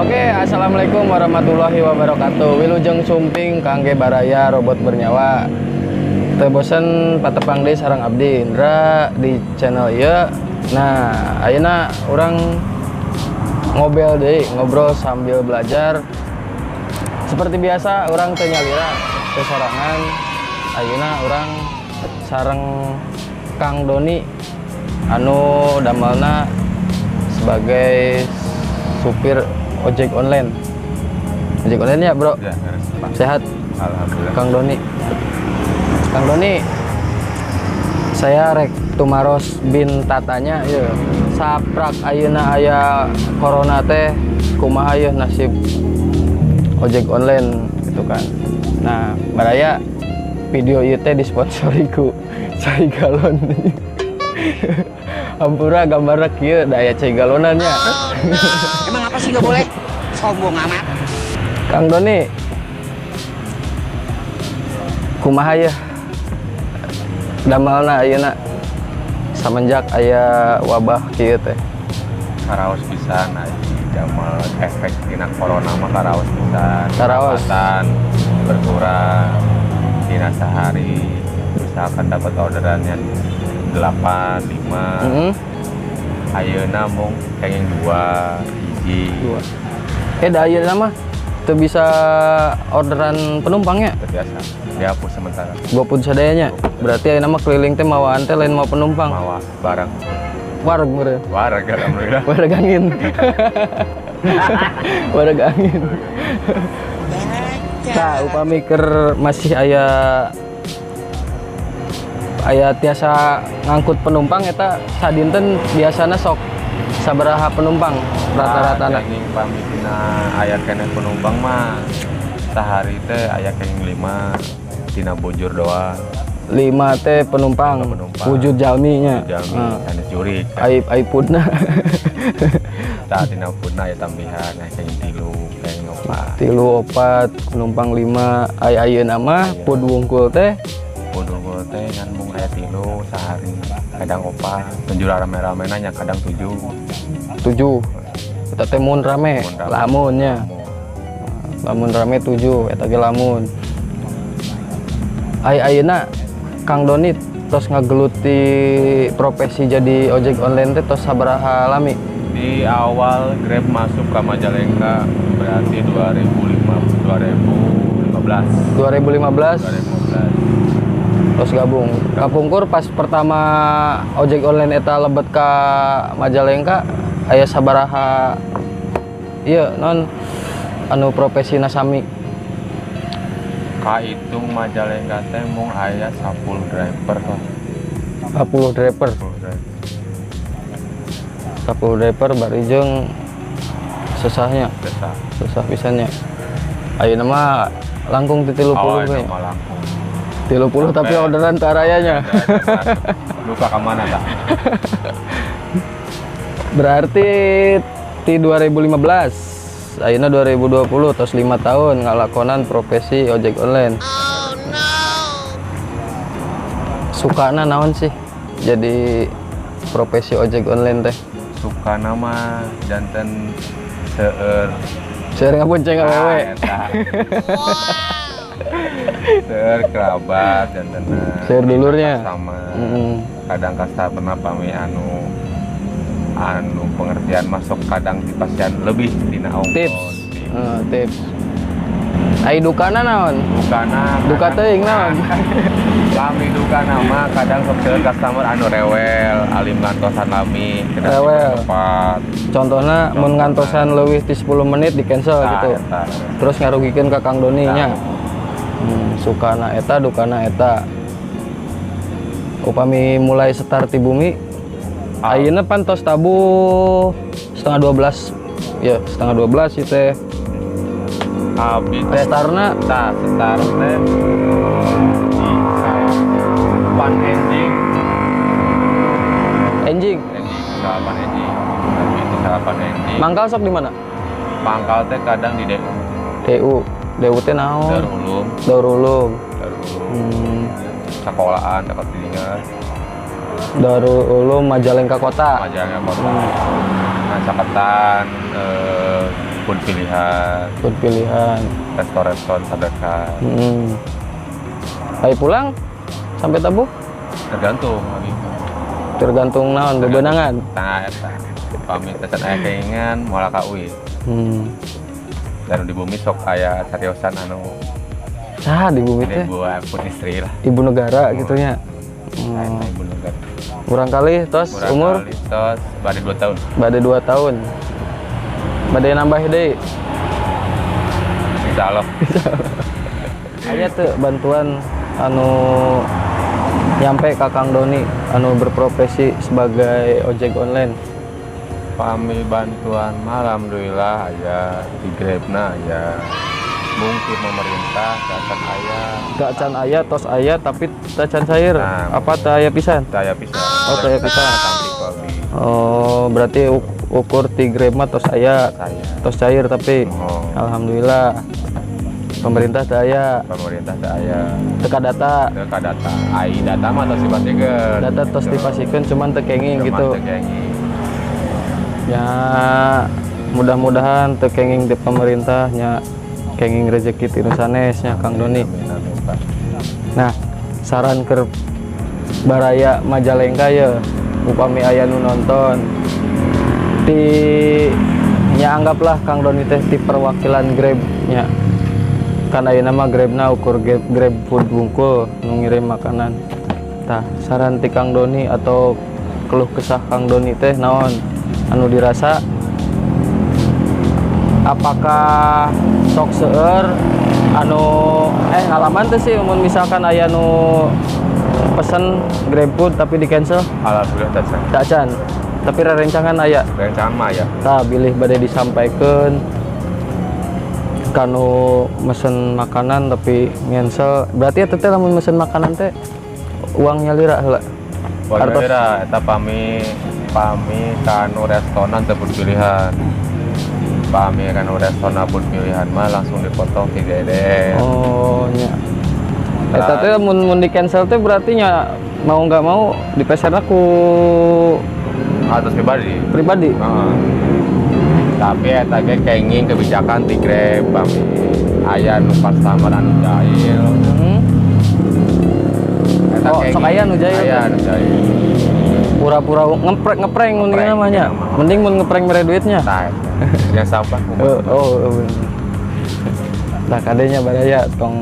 Oke, assalamualaikum warahmatullahi wabarakatuh. Wilujeng sumping kangge baraya robot bernyawa. Teu bosen patepang deui sareng abdi Indra di channel ieu. Nah, ayeuna urang ngobel deui, ngobrol sambil belajar. Seperti biasa urang teu nyalira teu sorangan. Ayeuna urang sareng Kang Doni anu damelna sebagai supir ojek online. Ojek online ya, Bro? Ya, sehat. Alhamdulillah. Kang Doni, saya rek tumaros bin tatanya ya. Saprak ayeuna aya corona teh kumaha ye nasib ojek online gitu kan. Nah, baraya video ieu teh disponsori ku Cai Galon. Ampura gambarna kieu da aya cai galonannya. Emang apa sih gak boleh? Sombong amat. Kang Doni, kumaha ya damelna ayeuna semenjak aya wabah kieu teh? Karaos pisan damel efek dina corona mah karaos pisan. Karaos. Pendapatan berkurang dina sehari. Misalkan dapat orderannya 8, 5. Ayeuna mung kenging 2, hiji. Da ayeuna mah teu bisa orderan penumpangnya. Biasa dihapus sementara. Gopud sadayanya. Berarti ayeuna mah keliling teh mawaan teh lain mau penumpang. Mawa barang. Wareg meureun. Warga alhamdulillah. Wareg angin. Wareg angin. Nah, upami keur masih aya tiasa ngangkut penumpang eta sadinten biasana sok sabaraha penumpang rata-ratana? Kenging pamitina aya keneh penumpang mah sehari teh aya kenging 5 tina bujur doang. 5 teh penumpang. Wujud jalminya. Jalmi sanes jurig. Aipudna. Tah tina pudna aya tambihan kenging 3, kenging 4. 3, 4 penumpang 5. Ayeuna mah pud wungkul teh Pudungul teh ngan mung aya 3 sehari. Kadang 4, penjul rame-ramena nya kadang 7. 7. Eta teh mun rame, lamunnya. Lamun rame 7, eta ge lamun. Ayeuna Kang Doni tos ngageluti profesi jadi ojek online teh tos sabaraha lami? Di awal Grab masuk ke Majalengka berarti 2015. Terus gabung. Kapungkur pas pertama ojek online eta lebet ka Majalengka aya sabaraha ieu non anu profesina sami? Kahitung Majalengka teh mung aya 10 driver lah. 10 driver. 10 driver bari jeung susahnya. Susah pisannya. Ayeuna mah langkung ti 30 we. 30 tapi orderan ke arayanya. Lupa ke mana tak? Berarti di 2015, ayeuna 2020 tos 5 tahun ngalakonan profesi ojek online. Oh no. Sukana naon sih jadi profesi ojek online teh? Sukana mah janten seueur. Seueur ngabonceng awewe. Seueur kerabat janten. Seueur dulurnya. Sama. Kadang customer pami anu pengertian masuk kadang di pasien lebih dina ongkos. Tips. Ai dukana naon? Duka teuing naon? Kami dukana mah kadang seueur customer anu rewel, alim ngantosan lami, rewel. Contohna mun ngantosan leuwih ti 10 menit di cancel gitu. Terus ngarugikeun ka Kang Doni nya. Sukana eta, dukana eta. Upami mulai start di bumi, ayeuna pan tos tabuh setengah 12. Ya, setengah 12 ieu teh. Abi teh Starna start teh pan enjing salapan enjing. Abi teh salapan enjing. Mangkal sok di mana? Mangkal teh kadang di DU teh naon? Daur Ulum. Sekolahan dapat diingat. Darul Ulum Majalengka Kota. Majalengka Kota. Nah, Caketan food pilihan, Food pilihan. restoran terdekat. Ayo pulang sampai Tabuk Tergantung lagi. tergantung naon bebenangan. Tengah eta. Pamit pesan aya keinginan moal ka UI. Dan di bumi sok aya cariosan anu Di bumi teh buat pun istri lah. ibu negara gitunya. Ibu negara. Kurang kali tos umur Tos bade 2 tahun. bade 2 tahun. Bade nambah deui. Insya Allah. Aya teu bantuan anu nyampe ka Kang Doni anu berprofesi sebagai ojek online. Pami bantuan mah alhamdulillah aya di Grabna aya. Mungkin pemerintah akan aya. Gak can aya tos aya tapi teu can cair. Nah. Apa teu aya pisan? Saya bisa. Oh, teu aya pisan. Oh, berarti ukur ti Grab mah tos aya. Saya. Tos cair tapi Oh. alhamdulillah pemerintah teu aya. Pemerintah saya Teka data. ke data. AI data mah tos dipasikeun. Data tos dipasikeun cuman teu kenging gitu. Ya mudah-mudahan teu kenging di pemerintahnya kenging rezeki ti nu sanesnya Kang Doni. Nah, saran ke Baraya Majalengka ya upami aya nu nonton ti nya anggaplah Kang Doni teh ti perwakilan Grab nya. Kan ayeuna mah Grabna ukur Grab food bungkul nu ngirim makanan. Tah, saran ti Kang Doni atau keluh kesah Kang Doni teh naon anu dirasa? Apakah sok seueur anu ngalaman teh sih mun misalkan aya nu pesen GrabFood tapi di cancel? Alhamdulillah Tak can. Tapi rerencangan aya. Rencangan mah ya. Tah bilih bade disampaikan kanu mesen makanan tapi cancel. Berarti eta teh lamun mesen makanan teh uangnya lira heula. Wajar eta pami kanu restoran teu pilihan. Pami kanu restoran pun pilihan mah langsung dipotong 3 ede. Oh nya. Eta teh mun di cancel teh berarti nya mau nggak mau dipeserna ku Atas pribadi. Heeh. Tapi eta ge kenging kebijakan ti Grab pami aya nu customer anu jahil. Eta Oh, sok aya nu jahil. Aya nu jahil. Pura-pura ngeprank mending namanya. Mending mun ngeprank mere duitnya. Tah. Yang sampah Nah kadenya Baraya tong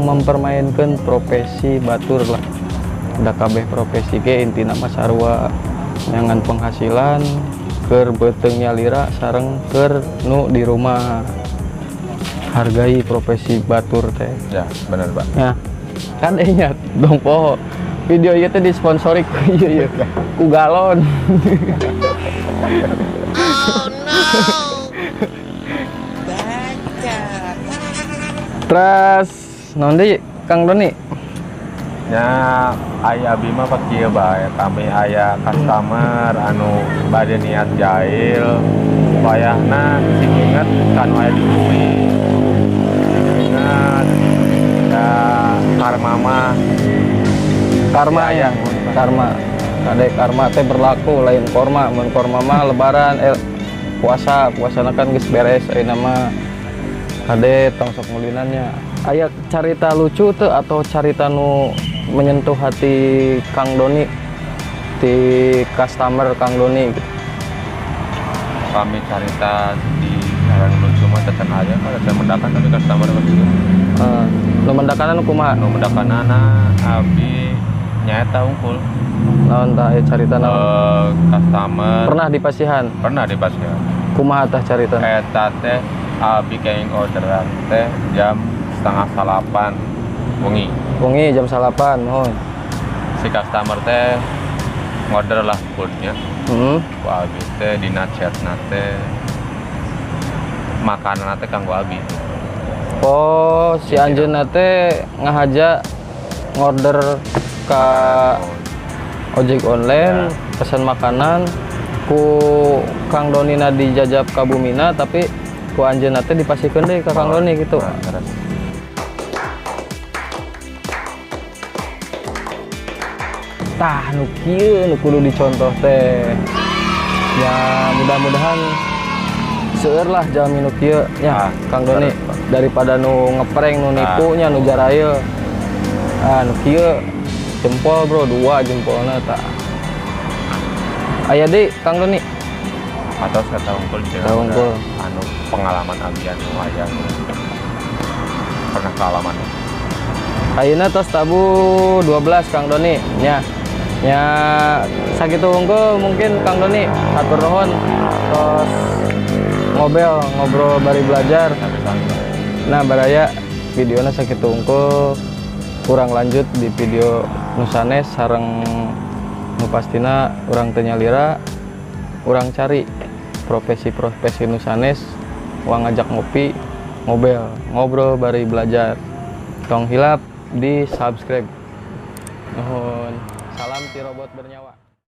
mempermainkan profesi batur lah. Da kabeh profesi ge intina mah sarua nyangan penghasilan keur beuteung nyalira sareng keur nu di rumah. Hargai profesi batur teh. Ya, benar, Pak. Ya. Kan ingat dong poho. Video ieu teh disponsori ku ieu ku galon. Terus naon deui Kang Doni? Ya aya abi mah pak kieu bae kami aya customer anu bade niat jahil wayahna sing inget kan aya di bumi ingat ya karma mah Karma ya, karma. Kade karma teh berlaku lain korma, mun korma mah lebaran puasana kan geus beres ayeuna mah. Kade tong sok ngulinannya. Aya carita lucu teu atau carita nu menyentuh hati Kang Doni di customer Kang Doni gitu. kami carita di jalan lucu mah teten aya kan ada mendakan tapi customer begitu Nu mendakanan kumaha? nu mendakanana abi nyaeta unggul Naon tah aya carita naon? customer Pernah di pasihan? pernah di pasihan Kumaha tah carita? eta teh abi kenging orderan teh jam 7:30 wengi Wengi jam 8, mohon. si customer teh ngorder lah foodnya Heeh. ku abi teh dina chatna teh makanan teh kanggo abi Oh, si anjeunna teh ngahaja ngorder ka ojek online, pesan makanan ku Kang Doni na dijajab ka Bumina tapi ku anjeunna teh dipasikeun deui ka Kang Doni gitu. Nah, terus Tah nu kieu nu kudu dicontoh teh. Ya mudah-mudahan seueur lah jalmi nu kieu nya Ah, Kang Doni daripada nu ngeprank nu nipu nya nu jaraya. Nu kieu jempol bro, 2 jempolna tah. Aya deui Kang Doni. Atau kata unggul Kata unggul. anu pengalaman abdi anu aya nu pernah kealaman. Ayeuna tos tabu 12 Kang Doni nya. Nya sakitu unggul mungkin Kang Doni atur nuhun tos ngobrol bari belajar. Nah baraya videona sakitu unggul kurang lanjut di video nu sanes sareng nu pastina urang teu nyalira urang cari profesi nu sanes uang ngajak ngopi ngobrol bari belajar. Tong hilap di subscribe. Nuhun. Salam ti robot bernyawa.